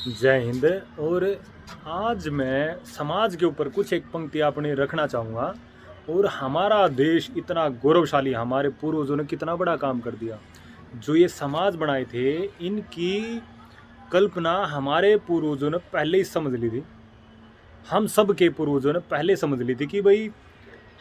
जय हिंद। और आज मैं समाज के ऊपर कुछ एक पंक्ति अपनी रखना चाहूँगा। और हमारा देश इतना गौरवशाली, हमारे पूर्वजों ने कितना बड़ा काम कर दिया। जो ये समाज बनाए थे, इनकी कल्पना हमारे पूर्वजों ने पहले ही समझ ली थी। हम सब के पूर्वजों ने पहले समझ ली थी कि भाई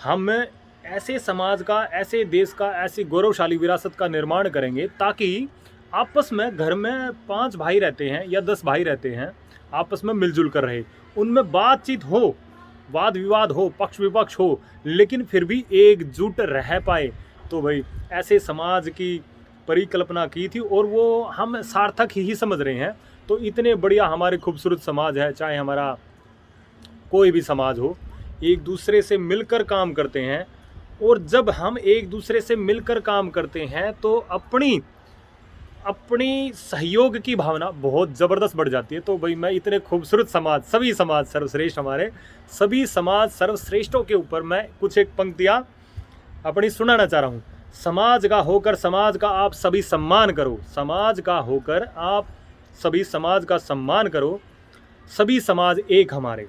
हम ऐसे समाज का, ऐसे देश का, ऐसी गौरवशाली विरासत का निर्माण करेंगे ताकि आपस में, घर में 5 भाई रहते हैं या 10 भाई रहते हैं, आपस में मिलजुल कर रहे, उनमें बातचीत हो, वाद विवाद हो, पक्ष विपक्ष हो, लेकिन फिर भी एकजुट रह पाए। तो भाई ऐसे समाज की परिकल्पना की थी और वो हम सार्थक ही समझ रहे हैं। तो इतने बढ़िया हमारे खूबसूरत समाज है, चाहे हमारा कोई भी समाज हो, एक दूसरे से मिलकर काम करते हैं। और जब हम एक दूसरे से मिलकर काम करते हैं तो अपनी अपनी सहयोग की भावना बहुत ज़बरदस्त बढ़ जाती है। तो भाई मैं इतने खूबसूरत समाज, सभी समाज सर्वश्रेष्ठ, हमारे सभी समाज सर्वश्रेष्ठों के ऊपर मैं कुछ एक पंक्तियाँ अपनी सुनाना चाह रहा हूँ। समाज का होकर समाज का आप सभी सम्मान करो, समाज का होकर आप सभी समाज का सम्मान करो। सभी समाज एक हमारे,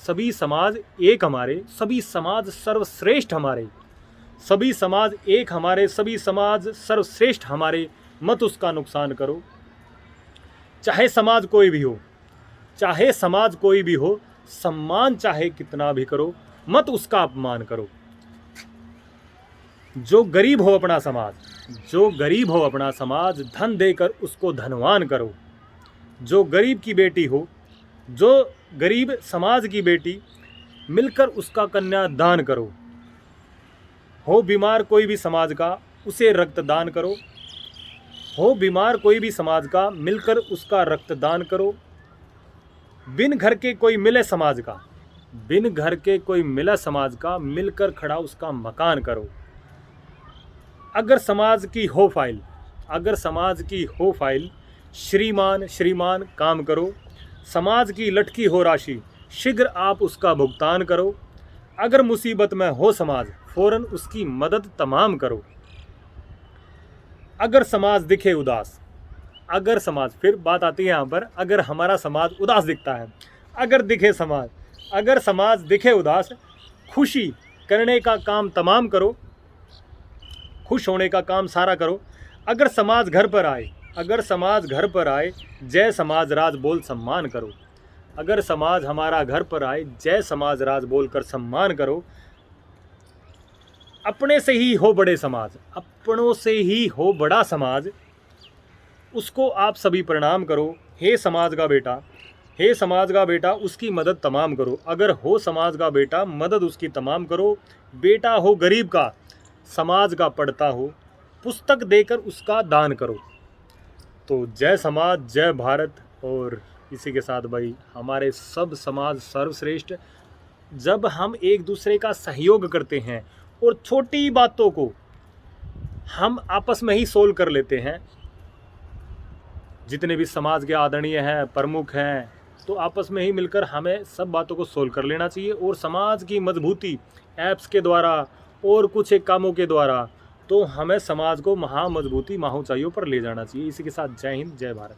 सभी समाज एक हमारे, सभी समाज सर्वश्रेष्ठ हमारे, सभी समाज एक हमारे, सभी समाज सर्वश्रेष्ठ हमारे। मत उसका नुकसान करो। चाहे समाज कोई भी हो, चाहे समाज कोई भी हो, सम्मान चाहे कितना भी करो, मत उसका अपमान करो। जो गरीब हो अपना समाज, जो गरीब हो अपना समाज, धन देकर उसको धनवान करो। जो गरीब की बेटी हो, जो गरीब समाज की बेटी, मिलकर उसका कन्या दान करो। हो बीमार कोई भी समाज का, उसे रक्तदान करो। हो बीमार कोई भी समाज का, मिलकर उसका रक्तदान करो। बिन घर के कोई मिले समाज का, बिन घर के कोई मिला समाज का, मिलकर खड़ा उसका मकान करो। अगर समाज की हो फाइल, अगर समाज की हो फाइल, श्रीमान श्रीमान काम करो। समाज की लटकी हो राशि, शीघ्र आप उसका भुगतान करो। अगर मुसीबत में हो समाज, फौरन उसकी मदद तमाम करो। अगर समाज दिखे उदास, अगर समाज, फिर बात आती है यहाँ पर, अगर हमारा समाज उदास दिखता है, अगर दिखे समाज, अगर समाज दिखे उदास, खुशी करने का काम तमाम करो, खुश होने का काम सारा करो। अगर समाज घर पर आए, अगर समाज घर पर आए, जय समाज राज बोल सम्मान करो। अगर समाज हमारा घर पर आए, जय समाज राज बोल कर सम्मान करो। अपने से ही हो बड़े समाज, अपनों से ही हो बड़ा समाज, उसको आप सभी प्रणाम करो। हे समाज का बेटा, हे समाज का बेटा, उसकी मदद तमाम करो। अगर हो समाज का बेटा, मदद उसकी तमाम करो। बेटा हो गरीब का, समाज का पढ़ता हो, पुस्तक देकर उसका दान करो। तो जय समाज, जय भारत। और इसी के साथ भाई हमारे सब समाज सर्वश्रेष्ठ। जब हम एक दूसरे का सहयोग करते हैं और छोटी बातों को हम आपस में ही सोल्व कर लेते हैं, जितने भी समाज के आदरणीय हैं, प्रमुख हैं, तो आपस में ही मिलकर हमें सब बातों को सोल्व कर लेना चाहिए। और समाज की मजबूती ऐप्स के द्वारा और कुछ एक कामों के द्वारा, तो हमें समाज को महा मजबूती, महा ऊंचाइयों पर ले जाना चाहिए। इसी के साथ जय हिंद, जय भारत।